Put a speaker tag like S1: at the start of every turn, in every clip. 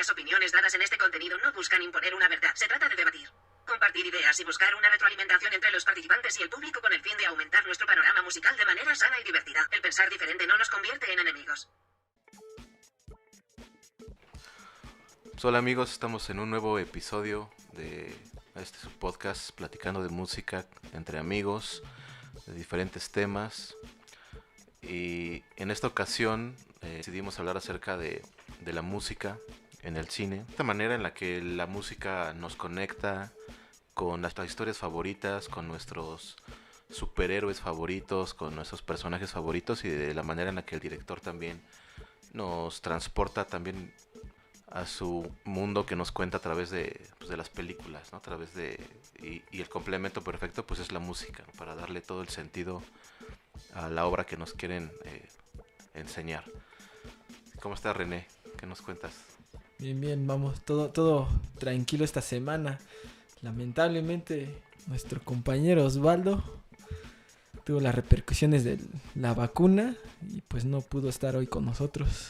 S1: Las opiniones dadas en este contenido no buscan imponer una verdad, se trata de debatir, compartir ideas y buscar una retroalimentación entre los participantes y el público con el fin de aumentar nuestro panorama musical de manera sana y divertida. El pensar diferente no nos convierte en enemigos.
S2: Hola amigos, estamos en un nuevo episodio de su podcast platicando de música entre amigos, de diferentes temas. Y en esta ocasión decidimos hablar acerca de la música en el cine. Esta manera en la que la música nos conecta con nuestras historias favoritas, con nuestros superhéroes favoritos, con nuestros personajes favoritos, y de la manera en la que el director también nos transporta también a su mundo que nos cuenta a través de las películas, ¿no? A través de y el complemento perfecto pues es la música, ¿no? Para darle todo el sentido a la obra que nos quieren enseñar. ¿Cómo está René? ¿Qué nos cuentas?
S3: Bien, vamos, todo tranquilo esta semana. Lamentablemente nuestro compañero Osvaldo tuvo las repercusiones de la vacuna y pues no pudo estar hoy con nosotros.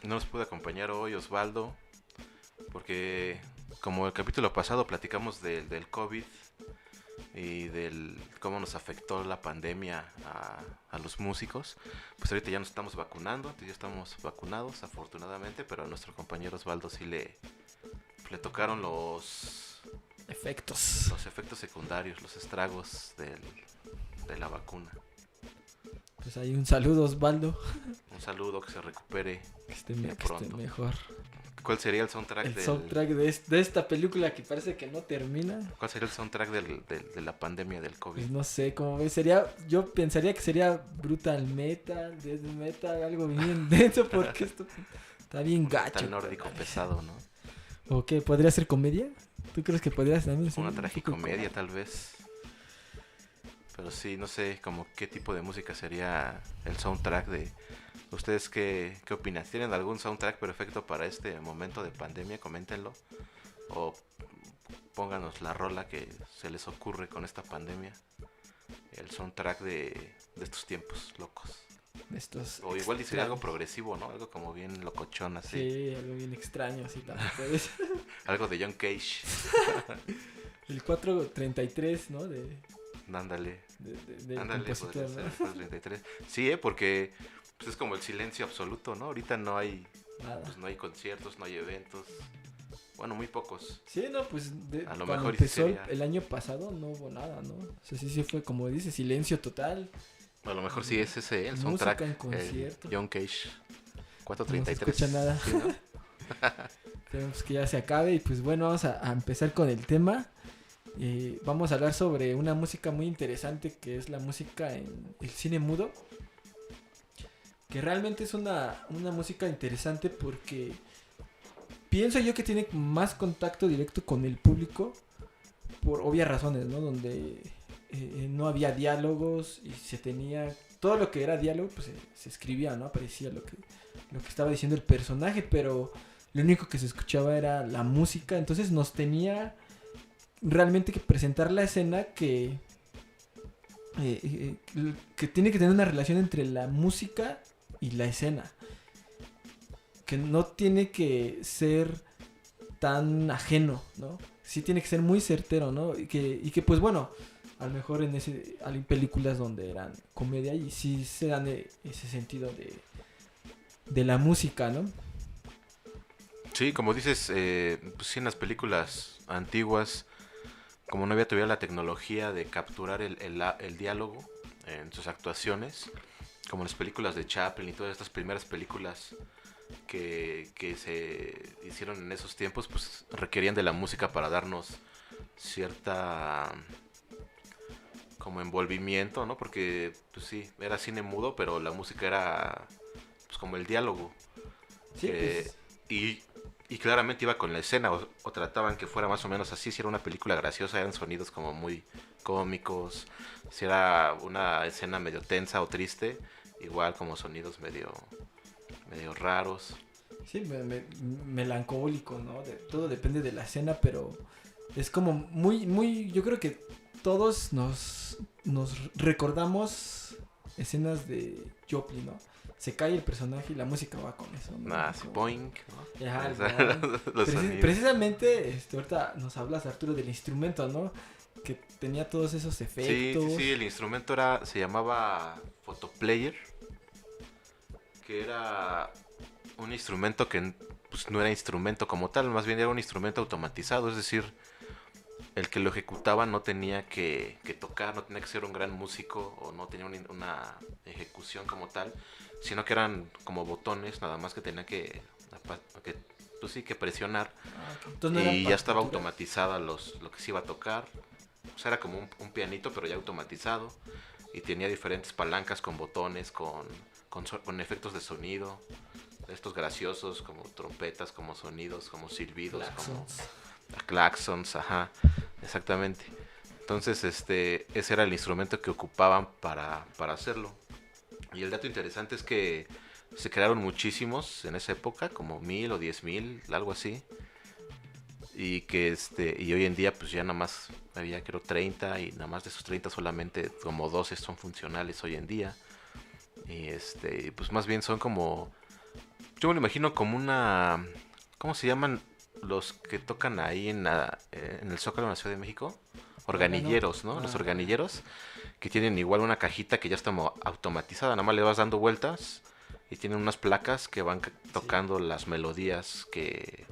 S2: No nos pudo acompañar hoy Osvaldo porque, como el capítulo pasado platicamos del COVID y del cómo nos afectó la pandemia a los músicos, pues ahorita ya nos estamos vacunando, ya estamos vacunados afortunadamente, pero a nuestro compañero Osvaldo sí le tocaron los efectos secundarios, los estragos de la vacuna.
S3: Pues ahí un saludo, Osvaldo.
S2: Un saludo, que se recupere
S3: que esté mejor.
S2: ¿Cuál sería el soundtrack?
S3: El soundtrack de esta película que parece que no termina.
S2: ¿Cuál sería el soundtrack de la pandemia del COVID?
S3: Pues no sé, como ves, yo pensaría que sería brutal metal, death metal, algo bien denso, porque esto está bien gacho.
S2: Metal nórdico pesado, ¿no?
S3: ¿O qué? ¿Podría ser comedia? ¿Tú crees que podría también ser
S2: una tragicomedia tal vez? Pero sí, no sé como qué tipo de música sería el soundtrack de... ¿Ustedes qué opinan? ¿Tienen algún soundtrack perfecto para este momento de pandemia? Coméntenlo. O pónganos la rola que se les ocurre con esta pandemia. El soundtrack de estos tiempos locos. O igual dice algo progresivo, ¿no? Algo como bien locochón así.
S3: Sí, algo bien extraño así también puedes.
S2: Algo de John Cage.
S3: El 433, ¿no?
S2: Ándale,
S3: compositor, ¿no?
S2: 33. Sí, porque pues es como el silencio absoluto, ¿no? Ahorita no hay nada. Pues no hay conciertos, no hay eventos. Bueno, muy pocos.
S3: Sí, no, pues
S2: a lo
S3: cuando
S2: mejor
S3: empezó el año pasado no hubo nada, ¿no? O sea, sí fue como dice, silencio total.
S2: A lo mejor sí es ese el soundtrack.
S3: Música en concierto.
S2: John Cage 433.
S3: No se escucha nada.
S2: ¿Sí, no?
S3: Tenemos que ya se acabe y pues bueno, vamos a empezar con el tema. Vamos a hablar sobre una música muy interesante que es la música en el cine mudo, que realmente es una música interesante porque pienso yo que tiene más contacto directo con el público por obvias razones, ¿no? Donde no había diálogos y se tenía todo lo que era diálogo, pues se escribía, ¿no? Aparecía lo que estaba diciendo el personaje, pero lo único que se escuchaba era la música, entonces nos tenía realmente que presentar la escena que tiene que tener una relación entre la música y la escena, que no tiene que ser tan ajeno, ¿no? Sí tiene que ser muy certero, ¿no? Y que pues bueno, a lo mejor hay películas donde eran comedia y sí se dan ese sentido de la música, ¿no?
S2: Sí, como dices, pues sí, en las películas antiguas, como no había todavía la tecnología de capturar el diálogo en sus actuaciones, como las películas de Chaplin y todas estas primeras películas que se hicieron en esos tiempos, pues requerían de la música para darnos cierta como envolvimiento, ¿no? Porque pues sí, era cine mudo, pero la música era pues como el diálogo.
S3: Sí, pues...
S2: Y claramente iba con la escena, o trataban que fuera más o menos así. Si era una película graciosa, eran sonidos como muy cómicos. Si era una escena medio tensa o triste, igual como sonidos medio raros.
S3: Sí, melancólico, ¿no? Todo depende de la escena, pero es como muy, yo creo que todos nos recordamos escenas de Joplin, ¿no? se cae el personaje y la música va con eso, ¿no?
S2: Ah, sí,
S3: Como-
S2: boink, ¿no?
S3: Ajá,
S2: O sea,
S3: ¿no?
S2: los sonidos.
S3: Precisamente, ahorita nos hablas, Arturo, del instrumento, ¿no? Que tenía todos esos
S2: Sí,
S3: efectos.
S2: sí, sí, el instrumento se llamaba Photoplayer, que era un instrumento que pues, no era instrumento como tal, más bien era un instrumento automatizado, es decir, el que lo ejecutaba no tenía que tocar, no tenía que ser un gran músico o no tenía una ejecución como tal, sino que eran como botones, nada más que tenía pues sí, que presionar
S3: Ah, ok. Entonces no eran
S2: y ya estaba
S3: partituras.
S2: automatizada lo que se iba a tocar. O sea, era como un pianito, pero ya automatizado. Y tenía diferentes palancas con botones, con efectos de sonido. Estos graciosos, como trompetas, como sonidos, como silbidos, como
S3: Claxons.
S2: claxons, ajá, exactamente. Entonces, ese era el instrumento que ocupaban para hacerlo. Y el dato interesante es que se crearon muchísimos en esa época, como 1000 o 10,000, algo así. Y que y hoy en día pues ya nada más había creo 30 y nada más de esos 30 solamente como 12 son funcionales hoy en día. Y pues más bien son como, yo me lo imagino como una, ¿cómo se llaman los que tocan ahí en el Zócalo en la Ciudad de México? Organilleros, ¿no? Los
S3: Ah,
S2: organilleros que tienen igual una cajita que ya está automatizada, nada más le vas dando vueltas y tienen unas placas que van tocando las melodías que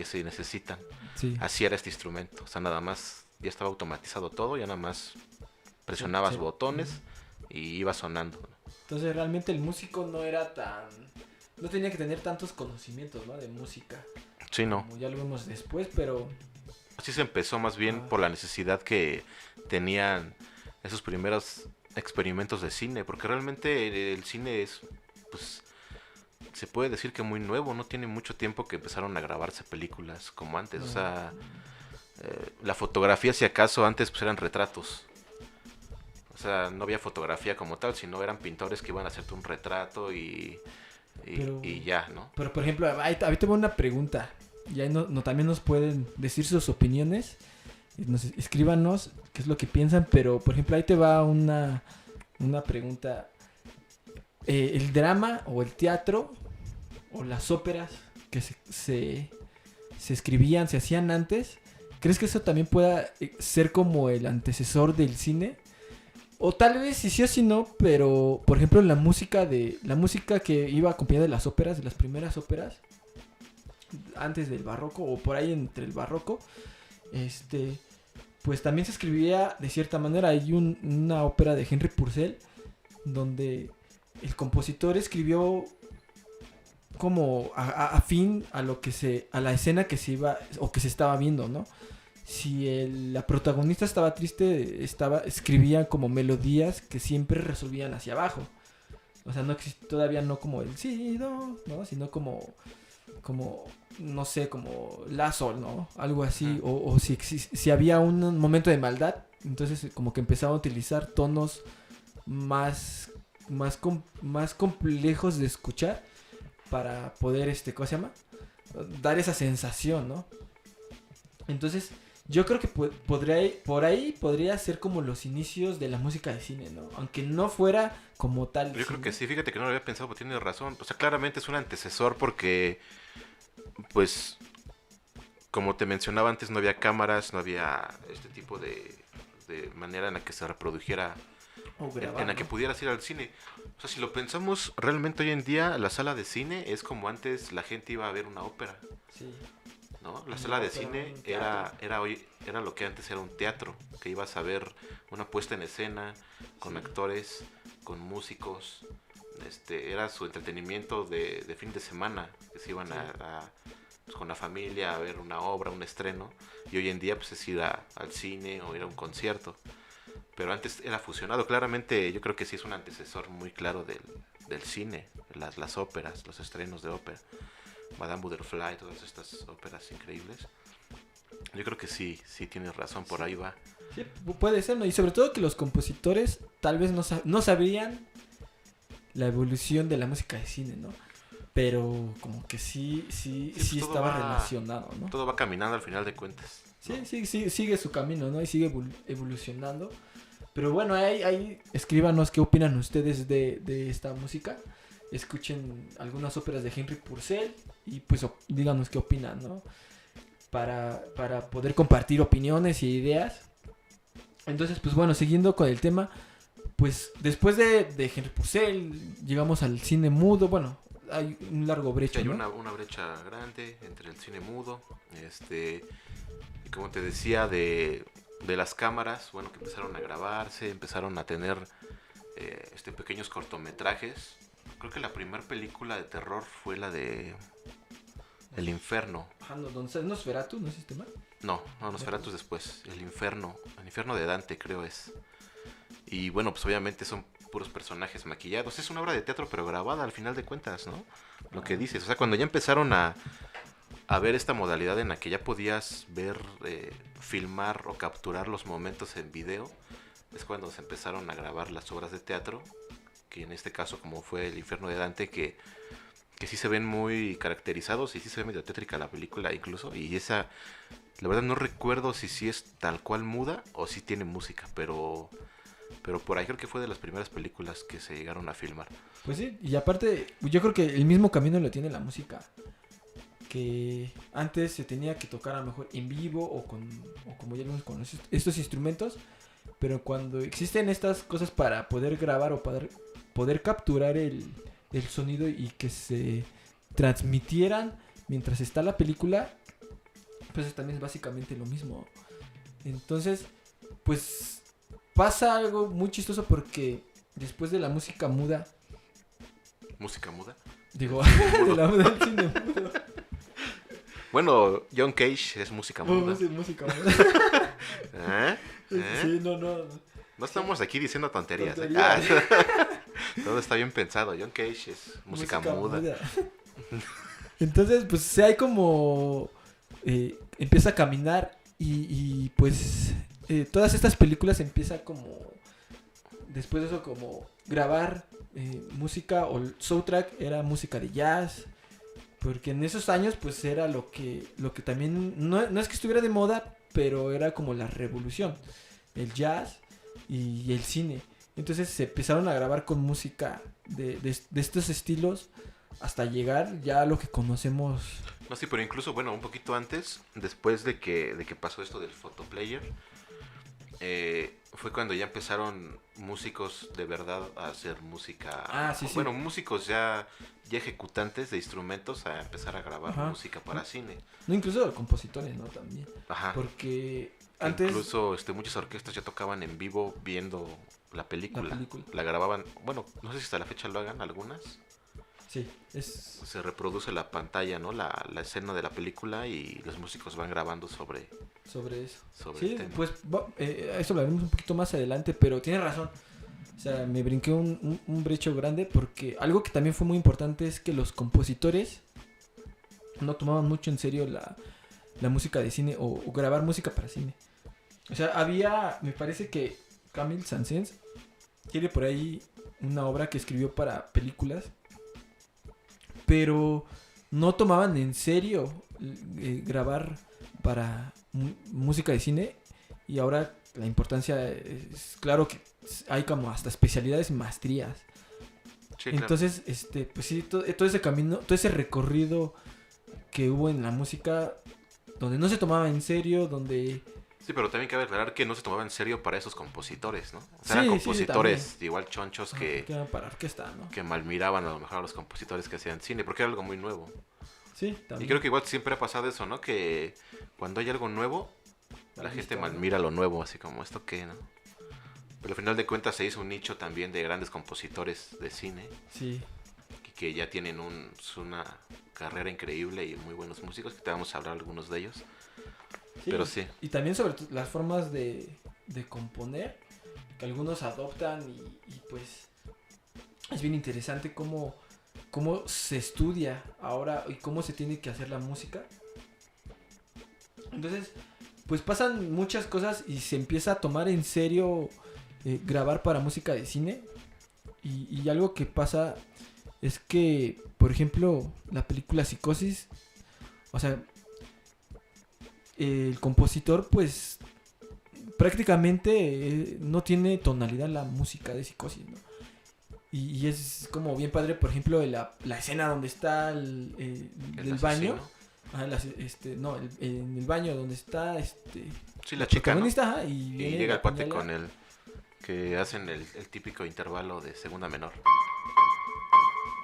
S2: se necesitan.
S3: sí.
S2: Así era este instrumento, o sea, nada más ya estaba automatizado todo, ya nada más presionabas
S3: Sí.
S2: botones y iba sonando.
S3: Entonces realmente el músico no era tan... No tenía que tener tantos conocimientos, ¿no? De música.
S2: Sí, no.
S3: Como ya lo vemos después, pero...
S2: Así se empezó más bien por la necesidad que tenían esos primeros experimentos de cine, porque realmente el cine es, pues, se puede decir que muy nuevo, no tiene mucho tiempo que empezaron a grabarse películas como antes, o sea, la fotografía si acaso antes pues eran retratos, o sea, no había fotografía como tal, sino eran pintores que iban a hacerte un retrato y ya, ¿no?
S3: Pero por ejemplo, ahí te va una pregunta. Y ahí también nos pueden decir sus opiniones. Escríbanos qué es lo que piensan. Pero por ejemplo, ahí te va una pregunta. ¿El drama o el teatro o las óperas que se escribían, se hacían antes, crees que eso también pueda ser como el antecesor del cine? O tal vez si sí o si no, pero por ejemplo la música que iba acompañada de las óperas, de las primeras óperas, antes del barroco o por ahí entre el barroco, pues también se escribía de cierta manera. Hay una ópera de Henry Purcell donde el compositor escribió como afín a la escena que se iba o que se estaba viendo, ¿no? Si la protagonista estaba triste, escribía como melodías que siempre resolvían hacia abajo. O sea, todavía no como el sí, do, ¿no? Sino como no sé, como la sol, ¿no? Algo así. O si había un momento de maldad, entonces como que empezaba a utilizar tonos más complejos de escuchar para poder, ¿cómo se llama? Dar esa sensación, ¿no? Entonces, yo creo que por ahí podría ser como los inicios de la música de cine, ¿no? Aunque no fuera como tal.
S2: Yo creo que sí, fíjate que no lo había pensado, pero tienes razón. O sea, claramente es un antecesor porque, pues, como te mencionaba antes, no había cámaras, no había este tipo de manera en la que se reprodujera,
S3: grabar,
S2: en la que
S3: ¿no?
S2: pudieras ir al cine. O sea, si lo pensamos, realmente hoy en día la sala de cine es como antes la gente iba a ver una ópera,
S3: Sí.
S2: ¿no? La sala de
S3: ópera,
S2: cine
S3: un teatro.
S2: era lo que antes era un teatro, que ibas a ver una puesta en escena con
S3: Sí.
S2: actores, con músicos. Era su entretenimiento de fin de semana, que se iban
S3: Sí.
S2: pues, con la familia a ver una obra, un estreno. Y hoy en día pues es ir al cine o ir a un concierto. Pero antes era fusionado. Claramente yo creo que sí es un antecesor muy claro del cine, las óperas, los estrenos de ópera. Madame Butterfly, todas estas óperas increíbles. Yo creo que sí tienes razón, por ahí va.
S3: Sí, puede ser, ¿no? Y sobre todo que los compositores tal vez no sabrían la evolución de la música de cine, ¿no? Pero como que sí
S2: pues
S3: estaba relacionado, ¿no?
S2: Todo va caminando al final de cuentas, ¿no?
S3: Sí, sigue su camino, ¿no? Y sigue evolucionando. Pero bueno, ahí escríbanos qué opinan ustedes de esta música. escuchen algunas óperas de Henry Purcell y pues díganos qué opinan, ¿no? Para poder compartir opiniones y ideas. Entonces, pues bueno, siguiendo con el tema, pues después de Henry Purcell llegamos al cine mudo. Bueno, hay un largo brecho,
S2: hay
S3: ¿no?
S2: una brecha grande entre el cine mudo, y como te decía, de las cámaras, bueno, que empezaron a grabarse, empezaron a tener pequeños cortometrajes. Creo que la primera película de terror fue la de El Infierno.
S3: Ajá, no, ¿dónde está? ¿Nosferatu? ¿No es este mal?
S2: No, Nosferatu es después. El Infierno de Dante, creo es. Y bueno, pues obviamente son puros personajes maquillados. Es una obra de teatro, pero grabada al final de cuentas, ¿no? Lo que dices. O sea, cuando ya empezaron a ver esta modalidad en la que ya podías ver, filmar o capturar los momentos en video, es cuando se empezaron a grabar las obras de teatro, que en este caso como fue El Infierno de Dante, que sí se ven muy caracterizados y sí se ve medio tétrica la película incluso, y esa, la verdad no recuerdo si es tal cual muda o si tiene música, pero por ahí creo que fue de las primeras películas que se llegaron a filmar.
S3: Pues sí, y aparte, yo creo que el mismo camino lo tiene la música. Que antes se tenía que tocar a lo mejor en vivo o como ya vimos con estos instrumentos. Pero cuando existen estas cosas para poder grabar o poder capturar el sonido y que se transmitieran mientras está la película, pues también es básicamente lo mismo. Entonces, pues pasa algo muy chistoso porque después de la música muda...
S2: ¿Música muda?
S3: Digo, de la muda del cine mudo.
S2: Bueno, John Cage es música muda.
S3: Sí, música muda.
S2: ¿Eh?
S3: Sí, no.
S2: No estamos aquí diciendo tonterías. Todo está bien pensado. John Cage es música muda.
S3: Entonces, pues hay como... empieza a caminar y pues todas estas películas empieza como... Después de eso como grabar música o el soundtrack era música de jazz. Porque en esos años pues era lo que también... No es que estuviera de moda, pero era como la revolución. El jazz y el cine. Entonces se empezaron a grabar con música de estos estilos hasta llegar ya a lo que conocemos.
S2: No, sí, pero incluso, bueno, un poquito antes, después de que pasó esto del photoplayer, fue cuando ya empezaron músicos de verdad a hacer música.
S3: Sí.
S2: Bueno, músicos ya ejecutantes de instrumentos a empezar a grabar
S3: Ajá.
S2: música para cine.
S3: No, incluso compositores, ¿no? También.
S2: Ajá.
S3: Porque antes...
S2: Incluso muchas orquestas ya tocaban en vivo viendo la película. La grababan, bueno, no sé si hasta la fecha lo hagan algunas.
S3: Sí,
S2: se reproduce la pantalla, ¿no? La escena de la película y los músicos van grabando sobre
S3: eso.
S2: Sí, el tema.
S3: Pues eso lo haremos un poquito más adelante, pero tienes razón. O sea, me brinqué un brecho grande porque algo que también fue muy importante es que los compositores no tomaban mucho en serio la música de cine o grabar música para cine. O sea, me parece que Camille Saint-Saëns tiene por ahí una obra que escribió para películas, pero no tomaban en serio grabar para música de cine. Y ahora la importancia es claro que hay como hasta especialidades y maestrías.
S2: Sí,
S3: entonces, claro. Pues sí, todo ese camino, todo ese recorrido que hubo en la música, donde no se tomaba en serio, donde...
S2: Sí, pero también cabe aclarar que no se tomaba en serio para esos compositores, ¿no? O sea, eran compositores igual chonchos que
S3: eran para orquesta, ¿no?
S2: Que malmiraban a lo mejor a los compositores que hacían cine, porque era algo muy nuevo.
S3: Sí, también.
S2: Y creo que igual siempre ha pasado eso, ¿no? Que cuando hay algo nuevo, la gente malmira lo nuevo, así como esto que, ¿no? Pero al final de cuentas se hizo un nicho también de grandes compositores de cine.
S3: Sí.
S2: Que ya tienen una carrera increíble y muy buenos músicos, que te vamos a hablar algunos de ellos. Sí, pero sí.
S3: Y también sobre las formas de componer, que algunos adoptan y pues es bien interesante cómo se estudia ahora y cómo se tiene que hacer la música. Entonces, pues pasan muchas cosas y se empieza a tomar en serio grabar para música de cine. Y algo que pasa es que, por ejemplo, la película Psicosis, o sea, el compositor pues prácticamente no tiene tonalidad la música de Psicosis, ¿no? Y es como bien padre, por ejemplo, la escena donde está el baño. En el baño donde está
S2: Sí, la chica, ¿no?
S3: protagonista, ajá,
S2: Y
S3: viene
S2: llega
S3: la
S2: el cuate
S3: apuñala.
S2: con el que hacen el típico intervalo de segunda menor.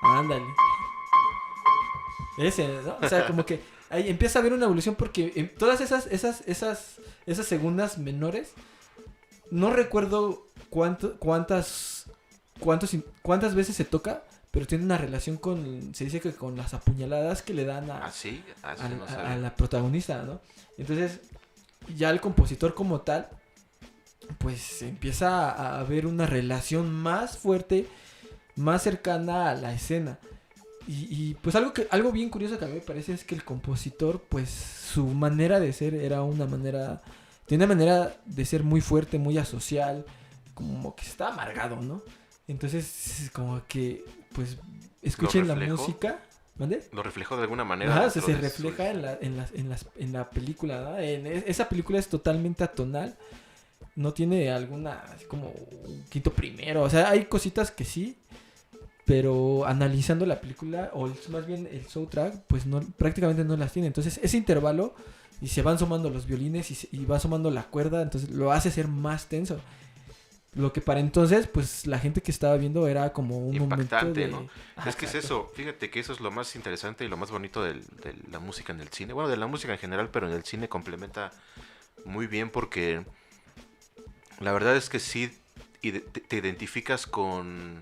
S3: Ándale. Ese, ¿no? O sea, como que ahí empieza a haber una evolución porque en todas esas segundas menores, no recuerdo cuántas veces se toca, pero tiene una relación se dice que con las apuñaladas que le dan
S2: ¿Ah, sí? Ah, sí, no
S3: a
S2: sabía.
S3: la protagonista, ¿no? Entonces, ya el compositor como tal, pues empieza a haber una relación más fuerte, más cercana a la escena. Y pues algo bien curioso que a mí me parece es que el compositor, pues su manera de ser tiene una manera de ser muy fuerte, muy asocial, como que está amargado, ¿no? Entonces, como que, pues, escuchen la
S2: reflejó?
S3: música. ¿Mande?
S2: Lo reflejó de alguna manera.
S3: Ajá,
S2: dentro
S3: se
S2: de
S3: refleja en la película, ¿no? Esa película es totalmente atonal. No tiene alguna, así como un quinto primero. O sea, hay cositas que sí. Pero analizando la película, más bien el soundtrack, pues prácticamente no las tiene. Entonces, ese intervalo, y se van sumando los violines y va sumando la cuerda, entonces lo hace ser más tenso. Lo que para entonces, pues la gente que estaba viendo era como un
S2: impactante,
S3: momento de...
S2: ¿no?
S3: Ajá,
S2: Es que es
S3: exacto.
S2: eso, fíjate que eso es lo más interesante y lo más bonito de la música en el cine. Bueno, de la música en general, pero en el cine complementa muy bien porque la verdad es que sí te identificas con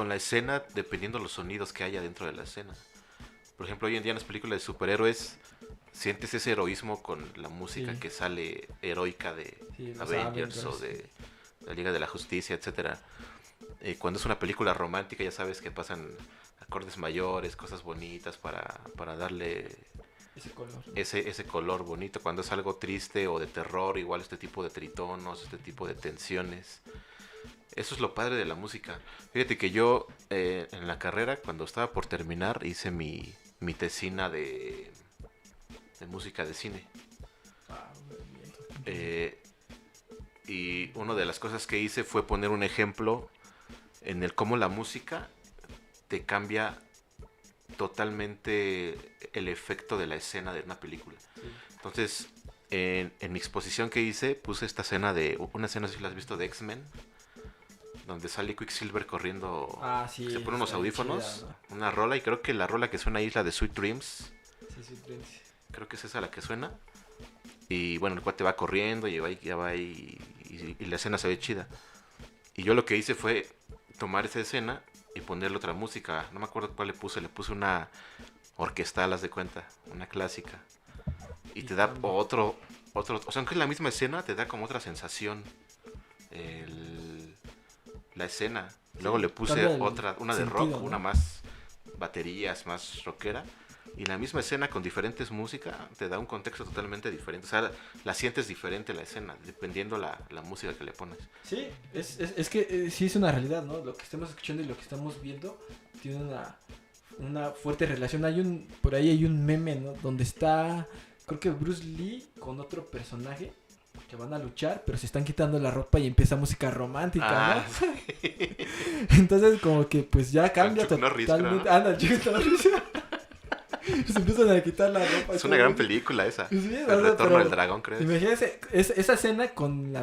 S2: la escena dependiendo los sonidos que haya dentro de la escena. Por ejemplo, hoy en día en las películas de superhéroes sientes ese heroísmo con la música
S3: Sí.
S2: que sale heroica de
S3: Sí, los
S2: Avengers o
S3: Avengers.
S2: de la Liga de la Justicia, etcétera. Cuando es una película romántica ya sabes que pasan acordes mayores, cosas bonitas para darle
S3: Ese color.
S2: ese color bonito. Cuando es algo triste o de terror, igual este tipo de tritonos, este tipo de tensiones. Eso es lo padre de la música. Fíjate que yo en la carrera, cuando estaba por terminar, hice mi tesina de música de cine. Y una de las cosas que hice fue poner un ejemplo en el cómo la música te cambia totalmente el efecto de la escena de una película.
S3: Sí.
S2: Entonces, en mi exposición que hice, puse esta escena una escena, si la has visto, de X-Men, donde sale Quicksilver corriendo,
S3: Sí,
S2: se pone unos
S3: está
S2: audífonos,
S3: chida, ¿no?
S2: una rola, y creo que la rola que suena ahí es la de Sweet Dreams.
S3: Sí,
S2: Creo que es esa la que suena. Y bueno, el cuate va corriendo y ya va y la escena se ve chida. Y yo lo que hice fue tomar esa escena y ponerle otra música. No me acuerdo cuál le puse una orquestal, haz de cuenta, una clásica. Y te da otro, o sea, aunque es la misma escena, te da como otra sensación la escena. Luego le puse una de rock,
S3: ¿no?
S2: una más baterías, más rockera. Y la misma escena con diferentes músicas te da un contexto totalmente diferente. O sea, la sientes diferente la escena, dependiendo la música que le pones.
S3: Sí, es que sí es una realidad, ¿no? Lo que estamos escuchando y lo que estamos viendo tiene una fuerte relación. Por ahí hay un meme, ¿no? Donde está, creo que Bruce Lee con otro personaje que van a luchar, pero se están quitando la ropa y empieza música romántica, ¿no?
S2: Sí.
S3: Entonces como que pues ya cambia
S2: Chuck Norris,
S3: totalmente.
S2: creo, ¿no?
S3: Anda, Chuck Norris. Se empiezan a quitar la ropa.
S2: Es una gran película esa.
S3: Sí,
S2: El retorno del dragón, creo.
S3: Imagínense, esa escena con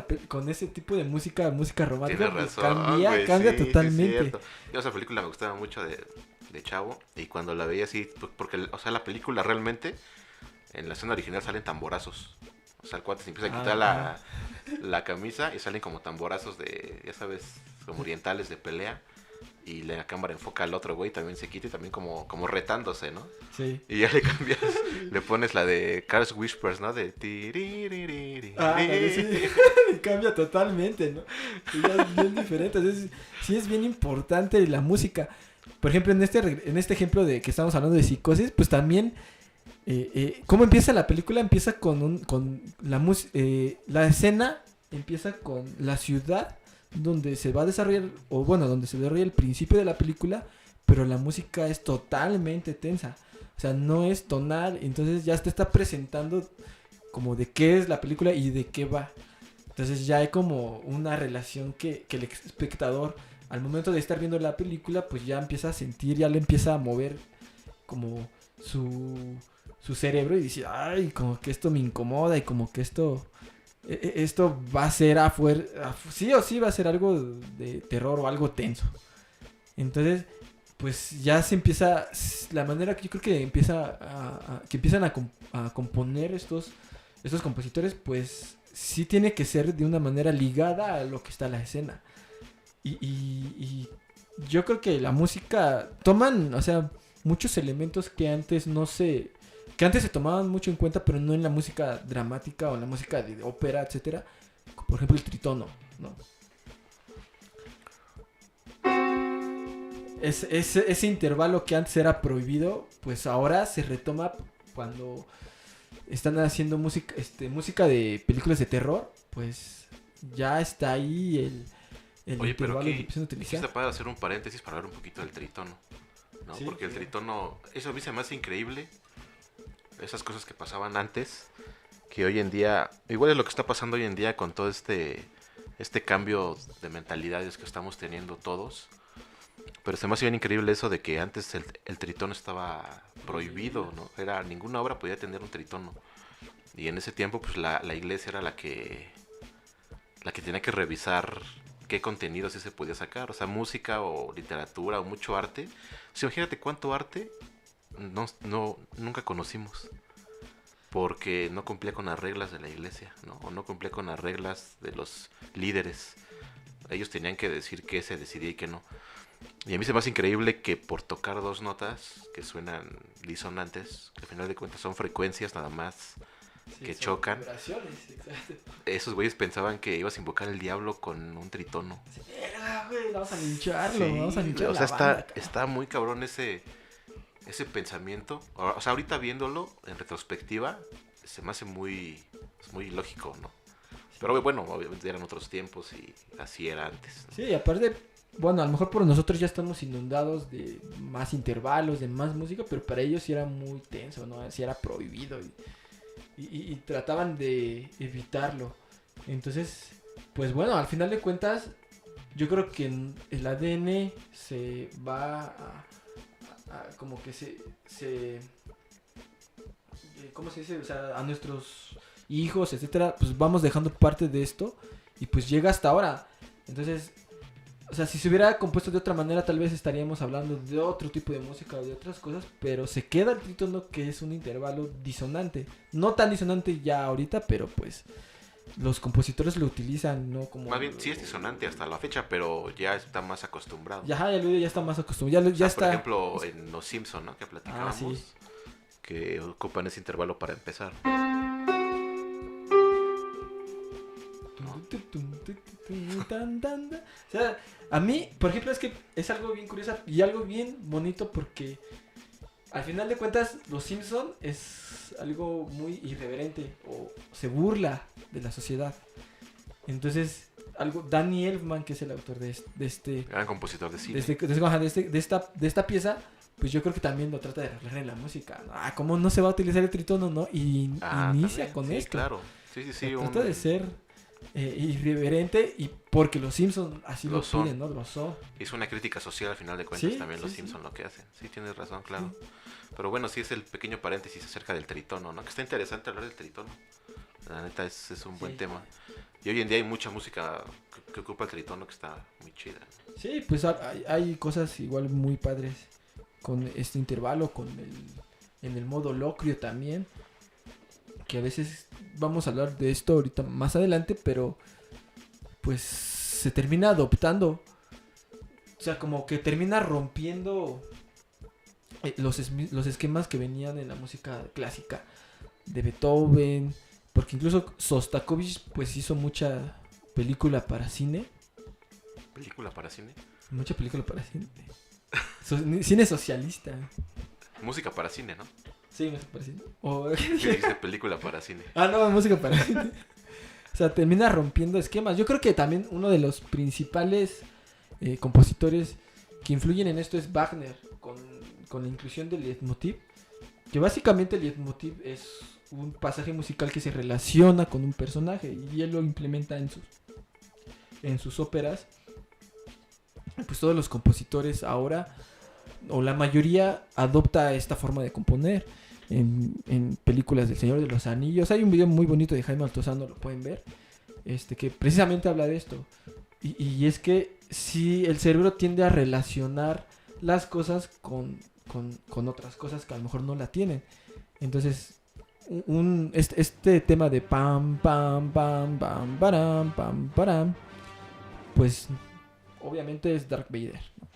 S3: ese tipo de música romántica,
S2: Tienes
S3: pues,
S2: razón,
S3: cambia
S2: sí,
S3: totalmente.
S2: Sí, yo esa película me gustaba mucho de chavo. Y cuando la veía así, porque, o sea, la película realmente, en la escena original salen tamborazos. O sea, el cuate se empieza a quitar la camisa y salen como tamborazos de, ya sabes, como orientales de pelea. Y la cámara enfoca al otro güey, también se quita y también como retándose, ¿no?
S3: Sí.
S2: Y ya le cambias, le pones la de Carl's Whispers, ¿no? De
S3: Sí. Cambia totalmente, ¿no? Y ya es bien diferente. Entonces, sí es bien importante la música. Por ejemplo, en este ejemplo de que estamos hablando de Psicosis, pues también ¿cómo empieza la película? Empieza con la escena empieza con la ciudad donde se va a desarrollar, o bueno, donde se desarrolla el principio de la película, pero la música es totalmente tensa. O sea, no es tonal, entonces ya te está presentando como de qué es la película y de qué va. Entonces ya hay como una relación que el espectador al momento de estar viendo la película, pues ya empieza a sentir, ya le empieza a mover como su cerebro y dice, ay, como que esto me incomoda y como que esto va a ser sí o sí va a ser algo de terror o algo tenso. Entonces, pues ya se empieza, la manera que yo creo que que empiezan a componer estos compositores, pues sí tiene que ser de una manera ligada a lo que está en la escena. Y yo creo que la música toman, o sea, muchos elementos que antes se tomaban mucho en cuenta, pero no en la música dramática o en la música de ópera, etcétera. Por ejemplo, el tritono, ¿no? Ese intervalo que antes era prohibido, pues ahora se retoma cuando están haciendo música de películas de terror, pues ya está ahí el
S2: Oye, pero
S3: intervalo que empiezan a
S2: aquí
S3: utilizar.
S2: está para hacer un paréntesis para hablar un poquito del tritono, ¿no?
S3: Sí,
S2: Porque el
S3: claro.
S2: tritono, eso a mí se me hace increíble, esas cosas que pasaban antes, que hoy en día, igual es lo que está pasando hoy en día con todo este cambio de mentalidades que estamos teniendo todos. Pero se me hace bien increíble eso de que antes el tritono estaba prohibido, ¿no? Ninguna obra podía tener un tritono. Y en ese tiempo, pues la iglesia era la que tenía que revisar qué contenido sí se podía sacar. O sea, música o literatura o mucho arte. O sea, imagínate cuánto arte nunca conocimos. Porque no cumplía con las reglas de la iglesia, ¿no? O no cumplía con las reglas de los líderes. Ellos tenían que decir qué se decidía y qué no. Y a mí se me hace increíble que por tocar dos notas que suenan disonantes, que al final de cuentas son frecuencias nada más que
S3: son
S2: chocan,
S3: vibraciones, exacto.
S2: esos güeyes pensaban que ibas a invocar al diablo con un tritono.
S3: Verga, güey, vamos a lincharlo,
S2: Sí,
S3: vamos a linchar
S2: o sea,
S3: la banda,
S2: está muy cabrón ese pensamiento. O sea, ahorita viéndolo en retrospectiva, se me hace muy lógico, ¿no? Pero bueno, obviamente eran otros tiempos y así era antes, ¿no?
S3: Sí, aparte, bueno, a lo mejor por nosotros ya estamos inundados de más intervalos, de más música, pero para ellos sí era muy tenso, ¿no? Sí era prohibido y trataban de evitarlo. Entonces, pues bueno, al final de cuentas, yo creo que el ADN se va como que ¿cómo se dice? O sea, a nuestros hijos, etcétera, pues vamos dejando parte de esto y pues llega hasta ahora. Entonces, o sea, si se hubiera compuesto de otra manera, tal vez estaríamos hablando de otro tipo de música o de otras cosas, pero se queda el trítono, que es un intervalo disonante. No tan disonante ya ahorita, pero pues los compositores lo utilizan, ¿no? Como
S2: Más bien, sí es disonante hasta la fecha, pero ya está más acostumbrado.
S3: Ya el video ya está más acostumbrado, ya está.
S2: Por ejemplo, en Los Simpson, ¿no? Que platicábamos,
S3: sí.
S2: que ocupan ese intervalo para empezar.
S3: O sea, a mí, por ejemplo, es que es algo bien curioso y algo bien bonito porque al final de cuentas Los Simpson es algo muy irreverente o se burla de la sociedad. Entonces, Danny Elfman, que es el autor de este
S2: Gran compositor de cine.
S3: de esta pieza, pues yo creo que también lo trata de reflejar en la música. ¿Cómo no se va a utilizar el tritono, no? Y inicia
S2: también,
S3: con
S2: sí,
S3: esto.
S2: Claro. Sí.
S3: Trata de ser irreverente y porque los Simpsons así lo
S2: son.
S3: piden, ¿no? Lo son.
S2: Es una crítica social al final de cuentas
S3: Sí,
S2: también
S3: sí,
S2: Los
S3: sí.
S2: Simpson lo que hacen. Sí, tienes razón, claro. Pero bueno, sí es el pequeño paréntesis acerca del tritono, ¿no? Que está interesante hablar del tritono. La neta es un buen tema. Y hoy en día hay mucha música que ocupa el tritono que está muy chida.
S3: Sí, pues hay cosas igual muy padres con este intervalo, en el modo locrio también. Que a veces vamos a hablar de esto ahorita más adelante, pero pues se termina adoptando. O sea, como que termina rompiendo los esquemas que venían en la música clásica de Beethoven. Porque incluso Sostakovich pues hizo mucha película para cine.
S2: ¿Película para cine?
S3: Mucha película para cine. Cine socialista.
S2: Música para cine, ¿no?
S3: Sí, música para cine.
S2: ¿Qué dice película para cine?
S3: No, música para cine. O sea, termina rompiendo esquemas. Yo creo que también uno de los principales compositores que influyen en esto es Wagner, con la inclusión del leitmotiv. Que básicamente el leitmotiv es un pasaje musical que se relaciona con un personaje y él lo implementa en sus óperas. pues todos los compositores ahora, o la mayoría, adopta esta forma de componer. En películas del Señor de los Anillos hay un video muy bonito de Jaime Altozano, lo pueden ver, que precisamente habla de esto. Y es que sí, el cerebro tiende a relacionar las cosas con otras cosas que a lo mejor no la tienen. Entonces, este tema de pam, pam, pam, pam, param, pues obviamente es Darth Vader, ¿no?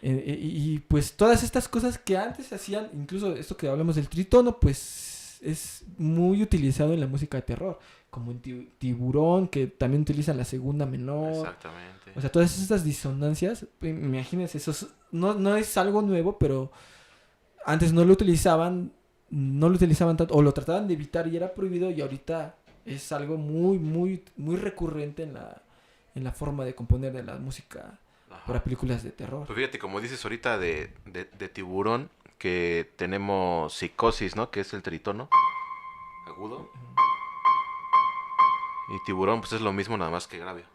S3: Y pues todas estas cosas que antes se hacían, incluso esto que hablamos del tritono, pues es muy utilizado en la música de terror, como en Tiburón, que también utilizan la segunda menor.
S2: Exactamente.
S3: O sea, todas estas disonancias, imagínense, eso no es algo nuevo, pero antes no lo utilizaban tanto, o lo trataban de evitar y era prohibido, y ahorita es algo muy, muy, muy recurrente en la forma de componer de la música para películas de terror.
S2: Pues fíjate, como dices ahorita de Tiburón, que tenemos Psicosis, ¿no? Que es el tritono agudo. Y Tiburón, pues es lo mismo, nada más que grave.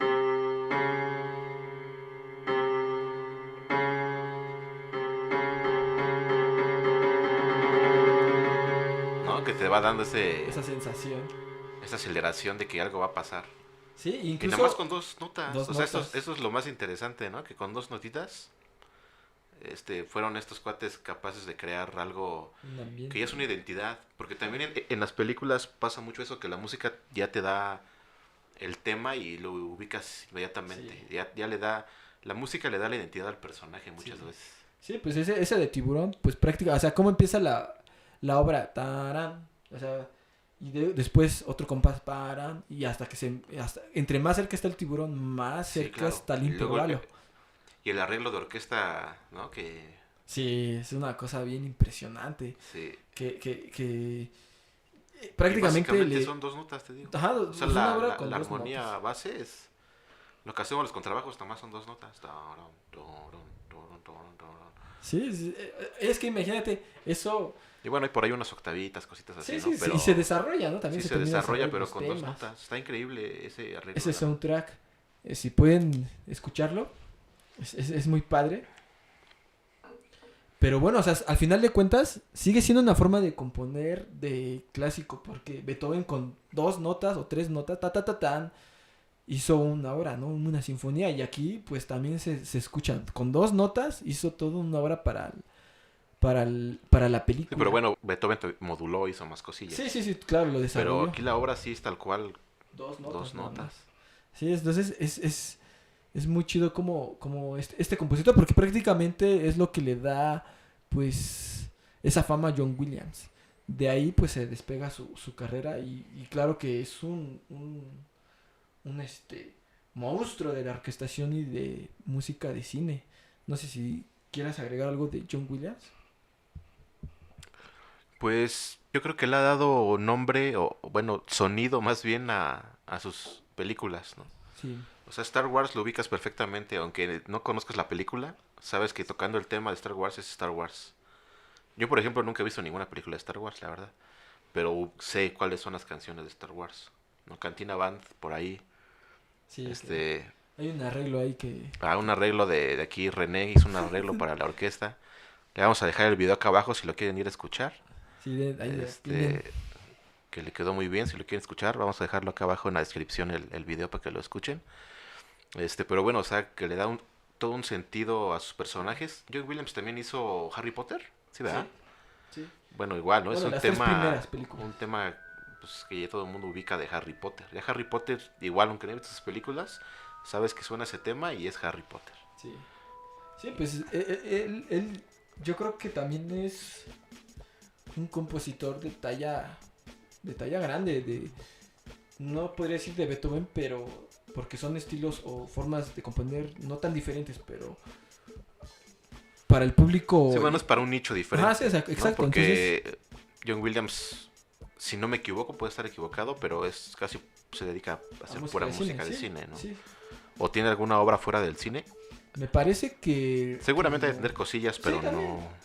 S2: ¿No? Que te va dando
S3: Esa sensación.
S2: esa aceleración de que algo va a pasar.
S3: Sí,
S2: Y
S3: incluso...
S2: nada más con 2 notas.
S3: Dos
S2: O sea,
S3: notas.
S2: eso es lo más interesante, ¿no? Que con 2 notitas fueron estos cuates capaces de crear algo
S3: Un ambiente.
S2: que ya es una identidad. Porque también en las películas pasa mucho eso, que la música ya te da el tema y lo ubicas inmediatamente.
S3: Sí.
S2: Ya le da, la música le da la identidad al personaje muchas
S3: Sí.
S2: veces.
S3: Sí, pues ese de Tiburón, pues práctica, o sea, cómo empieza la obra, tarán, o sea, y después otro compás, paran, y hasta entre más cerca está el tiburón, más
S2: Sí,
S3: cerca
S2: claro.
S3: está el
S2: Y luego
S3: intervalo.
S2: y el arreglo de orquesta, ¿no? Que
S3: Sí, es una cosa bien impresionante,
S2: sí.
S3: que
S2: Y
S3: prácticamente
S2: básicamente son 2 notas, te digo.
S3: Ajá,
S2: O sea,
S3: es una obra con
S2: la
S3: dos
S2: armonía
S3: notas.
S2: base es... Lo que hacemos los contrabajos nomás son 2 notas.
S3: Sí, es que imagínate, eso...
S2: Y bueno, hay por ahí unas octavitas, cositas así,
S3: Sí,
S2: ¿no?
S3: sí,
S2: Pero
S3: y se desarrolla, ¿no? También
S2: sí se
S3: termina
S2: desarrolla,
S3: desarrollando
S2: pero
S3: los
S2: con 2
S3: temas.
S2: notas. Está increíble ese arreglo.
S3: Ese soundtrack, si pueden escucharlo, es muy padre. Pero bueno, o sea, al final de cuentas, sigue siendo una forma de componer de clásico, porque Beethoven con 2 notas o 3 notas, tan, hizo una obra, ¿no? Una sinfonía, y aquí pues también se escuchan. Con 2 notas hizo toda una obra para la película.
S2: Sí, pero bueno, Beethoven moduló, hizo más cosillas.
S3: Sí, claro, lo desarrolló.
S2: Pero aquí la obra sí es tal cual,
S3: 2 notas.
S2: 2
S3: nada
S2: notas.
S3: más. Sí, entonces es muy chido como este compositor, porque prácticamente es lo que le da, pues, esa fama a John Williams. De ahí, pues, se despega su carrera y claro que es un monstruo de la orquestación y de música de cine. No sé si quieras agregar algo de John Williams.
S2: Pues yo creo que le ha dado nombre, o bueno, sonido más bien a sus películas, ¿no?
S3: Sí,
S2: O sea, Star Wars lo ubicas perfectamente, aunque no conozcas la película, sabes que tocando el tema de Star Wars es Star Wars. Yo, por ejemplo, nunca he visto ninguna película de Star Wars, la verdad, pero sé cuáles son las canciones de Star Wars, ¿no? Cantina Band, por ahí,
S3: sí. Hay un arreglo ahí que...
S2: un arreglo de aquí, René hizo un arreglo para la orquesta. Le vamos a dejar el video acá abajo si lo quieren ir a escuchar.
S3: Sí, ahí
S2: Que le quedó muy bien, si lo quieren escuchar, vamos a dejarlo acá abajo en la descripción el video para que lo escuchen. Pero bueno, o sea, que le da todo un sentido a sus personajes. John Williams también hizo Harry Potter, ¿sí, verdad?
S3: Sí.
S2: Bueno, igual, ¿no?
S3: Bueno,
S2: Es
S3: las 3 primeras
S2: un
S3: películas.
S2: tema pues, que ya todo el mundo ubica de Harry Potter. Ya Harry Potter, igual, aunque no he visto sus películas, sabes que suena ese tema y es Harry Potter.
S3: Sí. Sí, pues él yo creo que también es un compositor de talla grande, no podría decir de Beethoven, pero porque son estilos o formas de componer no tan diferentes, pero para el público...
S2: Sí, bueno, es para un nicho diferente.
S3: Sí, exacto.
S2: ¿no? Porque John Williams, si no me equivoco, puede estar equivocado, pero es casi se dedica a hacer pura música de cine, ¿no?
S3: Sí.
S2: ¿O tiene alguna obra fuera del cine?
S3: Me parece que...
S2: Seguramente
S3: que
S2: hay que tener cosillas, pero
S3: no...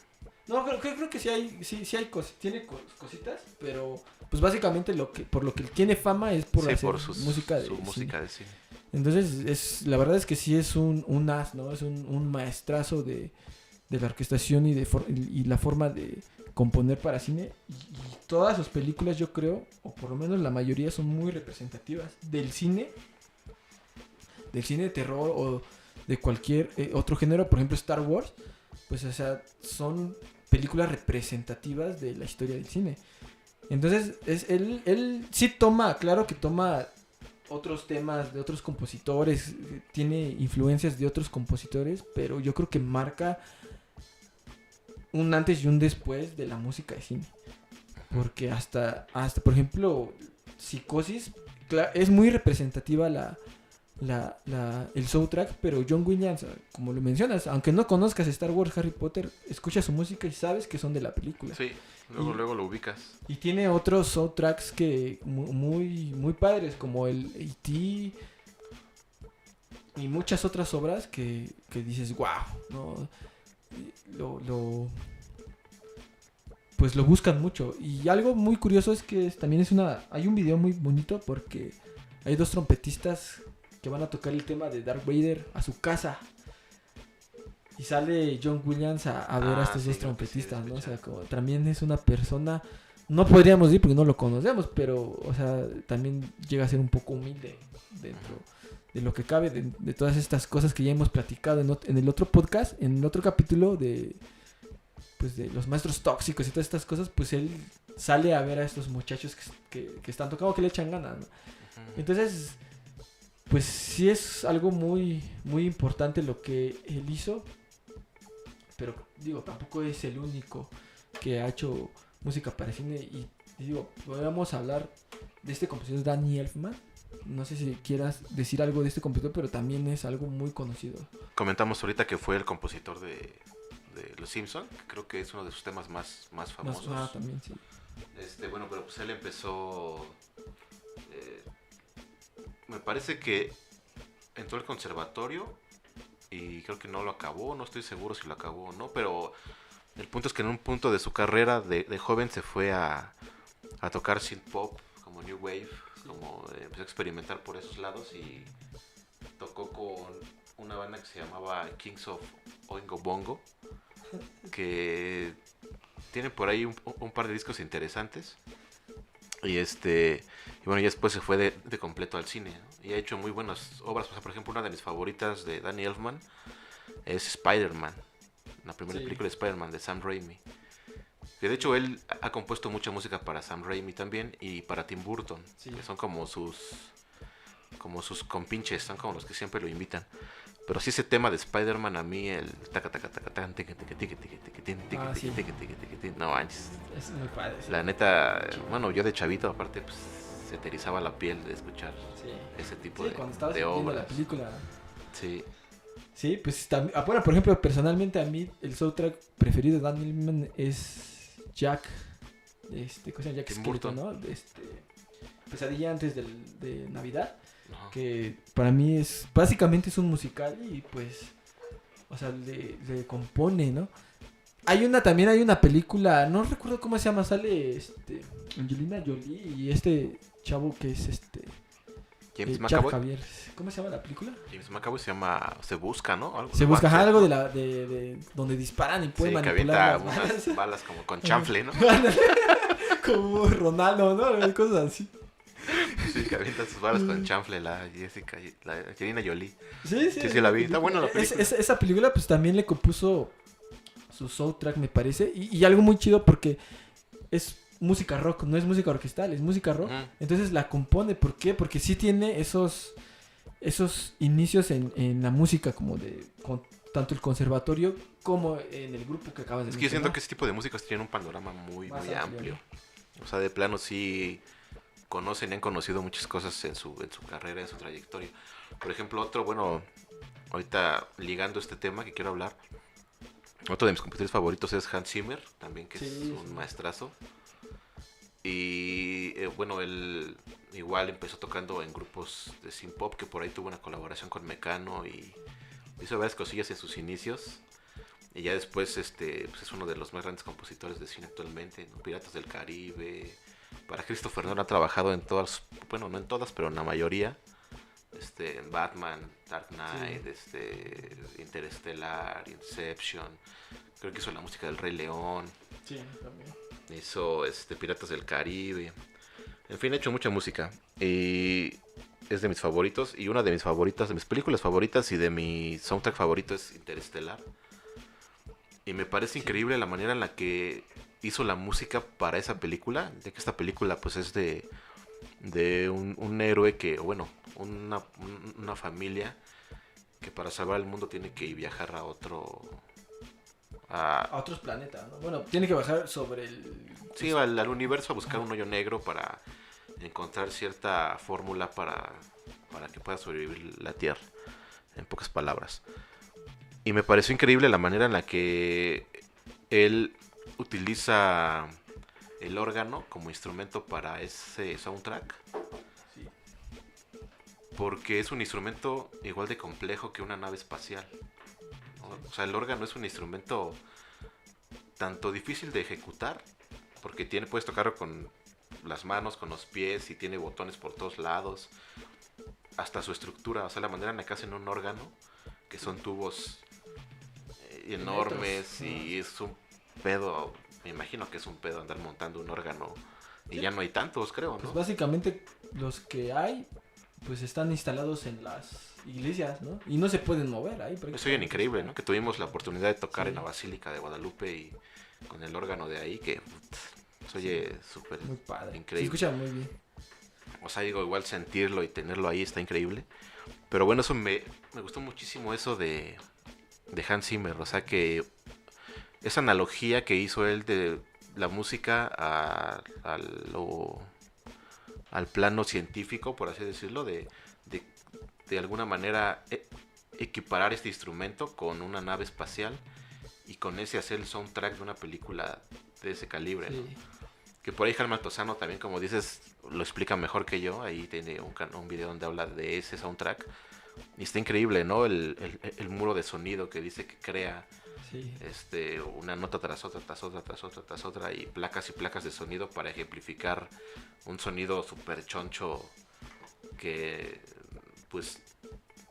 S3: No, creo que sí hay tiene cositas, pero pues básicamente por lo que él tiene fama es por hacer
S2: su
S3: música de
S2: música
S3: cine.
S2: de cine.
S3: Entonces, la verdad es que sí es un as, ¿no? Es un maestrazo de la orquestación y la forma de componer para cine. Y todas sus películas, yo creo, o por lo menos la mayoría, son muy representativas del cine de terror o de cualquier otro género. Por ejemplo, Star Wars, pues, o sea, son películas representativas de la historia del cine. Entonces, él sí toma, claro que toma otros temas de otros compositores, tiene influencias de otros compositores, pero yo creo que marca un antes y un después de la música de cine. Porque hasta por ejemplo, Psicosis, es muy representativa el soundtrack, pero John Williams, como lo mencionas, aunque no conozcas Star Wars, Harry Potter, escuchas su música y sabes que son de la película.
S2: Sí, luego lo ubicas.
S3: Y tiene otros soundtracks que muy, muy padres, como el E.T. y muchas otras obras que dices, wow, ¿no? Pues lo buscan mucho. Y algo muy curioso es que también hay un video muy bonito porque hay 2 trompetistas que van a tocar el tema de Darth Vader a su casa. Y sale John Williams a ver a estos 2 trompetistas, ¿no? O sea, como también es una persona, no podríamos decir porque no lo conocemos, pero, o sea, también llega a ser un poco humilde dentro de lo que cabe, de todas estas cosas que ya hemos platicado en el otro podcast, en el otro capítulo de los maestros tóxicos y todas estas cosas. Pues él sale a ver a estos muchachos que están tocando, que le echan ganas, ¿no? Entonces, pues sí es algo muy, muy importante lo que él hizo. Pero digo, tampoco es el único que ha hecho música para cine. Y digo, podríamos hablar de este compositor Danny Elfman. No sé si quieras decir algo de este compositor, pero también es algo muy conocido.
S2: Comentamos ahorita que fue el compositor de Los Simpson, que creo que es uno de sus temas más famosos.
S3: También, sí.
S2: Bueno, pero pues él empezó... me parece que entró al conservatorio y creo que no lo acabó, no estoy seguro si lo acabó o no, pero el punto es que en un punto de su carrera de joven se fue a tocar synth pop, como New Wave, como empezó a experimentar por esos lados y tocó con una banda que se llamaba Kings of Oingo Boingo, que tiene por ahí un par de discos interesantes. Y bueno, ya después se fue de completo al cine, ¿no? Y ha hecho muy buenas obras. O sea, por ejemplo, una de mis favoritas de Danny Elfman es Spider-Man, la primera película de Spider-Man de Sam Raimi. Que de hecho él ha compuesto mucha música para Sam Raimi también y para Tim Burton, que son como sus compinches, son como los que siempre lo invitan. Pero sí, ese tema de Spider-Man, a mí el no manches.
S3: Es muy padre.
S2: La neta, bueno, yo de chavito aparte pues se te erizaba la piel de escuchar ese tipo
S3: cuando estabas
S2: de
S3: viendo
S2: obras.
S3: la película.
S2: Sí.
S3: Sí, pues también, bueno, por ejemplo, personalmente a mí el soundtrack preferido de Danny Elfman es Jack, cosa Jack Skellington, ¿no? Pesadilla antes de Navidad.
S2: Ajá.
S3: Que para mí básicamente es un musical y pues, o sea, le compone, ¿no? También hay una película, no recuerdo cómo se llama, sale Angelina Jolie y este chavo que es
S2: James
S3: Jack
S2: McAvoy.
S3: Javier. ¿Cómo se llama la película?
S2: James McAvoy se llama Se Busca, ¿no?
S3: Se busca algo de donde disparan y pueden manipular
S2: que
S3: las
S2: avienta
S3: balas.
S2: unas balas como con chanfle, ¿no?
S3: Como Ronaldo, ¿no? Cosas así.
S2: Sí, que avienta sus balas con chanfle, la Angelina Jolie.
S3: Sí,
S2: la vi. Está buena la película.
S3: Esa película pues también le compuso su soundtrack, me parece. Y algo muy chido porque es música rock, no es música orquestal, es música rock. Entonces la compone, ¿por qué? Porque sí tiene esos inicios en la música, como con tanto el conservatorio como en el grupo que acabas de mencionar.
S2: Es que yo siento que ese tipo de músicos tienen un panorama muy amplio. O sea, de plano sí conocen y han conocido muchas cosas en su carrera, en su trayectoria. Por ejemplo, ahorita ligando este tema que quiero hablar, otro de mis compositores favoritos es Hans Zimmer, también, que es un maestrazo. Y bueno, él igual empezó tocando en grupos de synth pop, que por ahí tuvo una colaboración con Mecano y hizo varias cosillas en sus inicios. Y ya después pues es uno de los más grandes compositores de cine actualmente, ¿no? Piratas del Caribe. Para Christopher Nolan ha trabajado en todas, bueno, no en todas, pero en la mayoría. Batman, Dark Knight, Interstellar, Inception. Creo que hizo la música del Rey León.
S3: Sí, también.
S2: Hizo Piratas del Caribe. En fin, ha hecho mucha música. Y es de mis favoritos. Y una de mis favoritas, de mis películas favoritas y de mi soundtrack favorito es Interstellar. Y me parece increíble la manera en la que hizo la música para esa película. Ya que esta película pues es de un héroe que, bueno, una familia que para salvar el mundo tiene que viajar a
S3: otros planetas, ¿no? Bueno, tiene que bajar sobre el...
S2: Sí, al universo a buscar un hoyo negro para encontrar cierta fórmula para que pueda sobrevivir la Tierra, en pocas palabras. Y me pareció increíble la manera en la que él utiliza el órgano como instrumento para ese soundtrack.
S3: Sí.
S2: Porque es un instrumento igual de complejo que una nave espacial. O sea, el órgano es un instrumento tanto difícil de ejecutar, porque puedes tocarlo con las manos, con los pies, y tiene botones por todos lados, hasta su estructura, o sea, la manera en la que hacen un órgano, que son tubos enormes, y es un pedo, me imagino que es un pedo andar montando un órgano, y ya no hay tantos, creo, ¿no?
S3: Pues básicamente los que hay, pues están instalados en las iglesias, ¿no? Y no se pueden mover ahí.
S2: Eso oye increíble, ¿no? Que tuvimos la oportunidad de tocar en la Basílica de Guadalupe y con el órgano de ahí, que se oye súper increíble.
S3: Se escucha muy bien.
S2: O sea, digo, igual sentirlo y tenerlo ahí está increíble. Pero bueno, eso me gustó muchísimo eso de Hans Zimmer. O sea, que esa analogía que hizo él de la música al plano científico, por así decirlo, de alguna manera equiparar este instrumento con una nave espacial y con ese hacer el soundtrack de una película de ese calibre, ¿no? Que por ahí Jaime Altozano también, como dices, lo explica mejor que yo. Ahí tiene un video donde habla de ese soundtrack y está increíble, ¿no? El muro de sonido que dice que crea una nota tras otra, tras otra, tras otra, tras otra, y placas de sonido para ejemplificar un sonido súper choncho que pues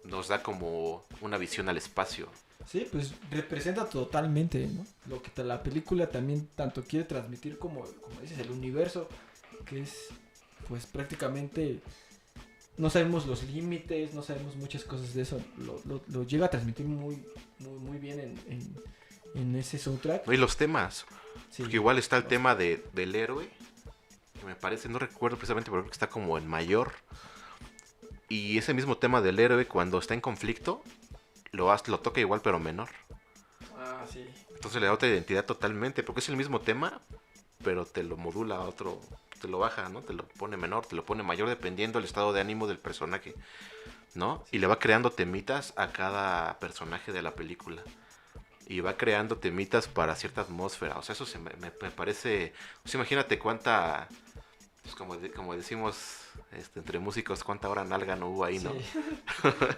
S2: nos da como una visión al espacio.
S3: Sí, pues representa totalmente, ¿no? Lo que la película también tanto quiere transmitir como dices, el universo, que es pues prácticamente no sabemos los límites, no sabemos muchas cosas de eso, lo llega a transmitir muy, muy, muy bien en ese soundtrack.
S2: Y los temas, porque igual está el tema del héroe, que me parece, no recuerdo precisamente, pero creo que está como en mayor. Y ese mismo tema del héroe, cuando está en conflicto, lo toca igual pero menor.
S3: Ah, sí.
S2: Entonces le da otra identidad totalmente, porque es el mismo tema, pero te lo modula a otro, te lo baja, ¿no? Te lo pone menor, te lo pone mayor dependiendo del estado de ánimo del personaje, ¿no? Y le va creando temitas a cada personaje de la película. Y va creando temitas para cierta atmósfera. O sea, eso me parece... O sea, imagínate cuánta... Pues como decimos entre músicos, cuánta hora nalga no hubo ahí, ¿no?